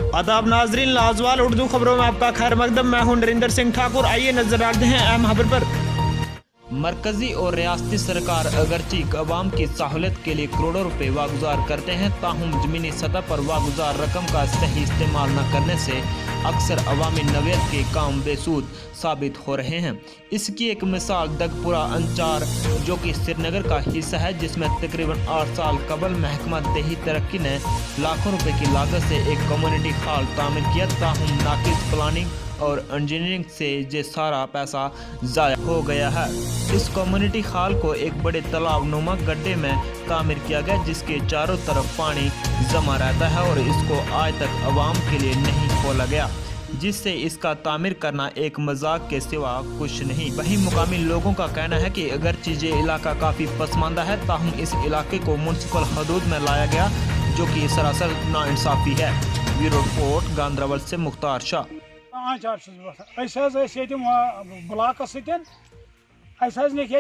आदाब नाजरीन, लाजवाल उर्दू खबरों में आपका खैर मकदम। मैं हूं नरिंदर सिंह ठाकुर। आइए नजर डालते हैं अहम खबर पर। मरकजी और रियासती सरकार अगरचे अवाम की सहूलत के लिए करोड़ों रुपए वागुजार करते हैं, ताहम जमीनी सतह पर वागुजार रकम का सही इस्तेमाल न करने से अक्सर अवामी नवेयत के काम बेसूद साबित हो रहे हैं। इसकी एक मिसाल दगपुरा अंचार जो कि श्रीनगर का हिस्सा है, जिसमें तकरीबन 8 साल कबल महकमा देही तरक्की ने लाखों रुपए की लागत से एक कम्युनिटी हॉल तामीर किया, ताहम नाकिस प्लानिंग और इंजीनियरिंग से ये सारा पैसा ज़ाया हो गया है। इस कम्युनिटी हॉल को एक बड़े तालाब नुमा गड्ढे में तामीर किया गया, जिसके चारों तरफ पानी जमा रहता है और इसको आज तक आवाम के लिए नहीं खोला गया, जिससे इसका तामीर करना एक मजाक के सिवा कुछ नहीं। वहीं मुकामी लोगों का कहना है कि अगरचे ये इलाका काफ़ी पसमानदा है, ताहम इस इलाके को म्युनिसिपल हदूद में लाया गया, जो कि सरासर नाइंसाफ़ी है। ब्यूरो रिपोर्ट, गांधरबल से मुख्तार शाह। ब्लाकस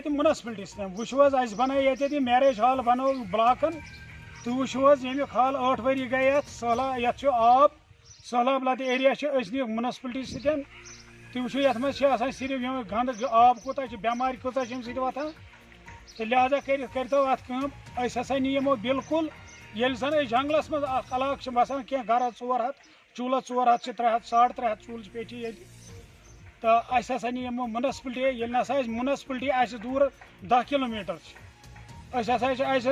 म्युनिसिपलिटी वो बन ये मैरिज हॉल बनो ब्लाकन तो वो यमुक हॉल 8 वरी गए ये आब सैलाब लद एरिया म्युनिसिपलिटी सतन तो वो ये सिर्फ गंद आब कूत बेमार कूत वातान तो लिहाजा करो अत नीमो बिल्कुल ये जन जंगलस मज अलाक बसान क्या घर 400 चूल 400 300 350 चूल पेटी ये तो असा नीमो म्युनिसिपलिटी म्युनिसिपलिटी दूर 10 किलोमीटर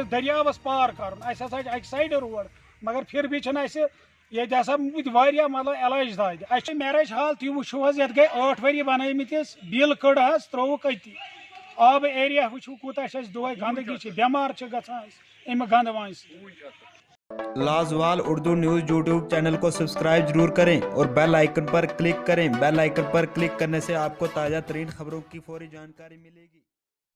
दरियावस पार कर अक साइड रोड, मगर फिर भी ये मतलब एलाज दाद मैरिज हॉल तुम वो ये गई 8 वरी बनमिस बिल कड़ त्रोक अति आब एरिया वो कूत दुह गंदगी बेमार गम गंद वान। लाजवाल उर्दू न्यूज़ यूट्यूब चैनल को सब्सक्राइब जरूर करें और बेल आइकन पर क्लिक करें। बेल आइकन पर क्लिक करने से आपको ताज़ा तरीन खबरों की फौरी जानकारी मिलेगी।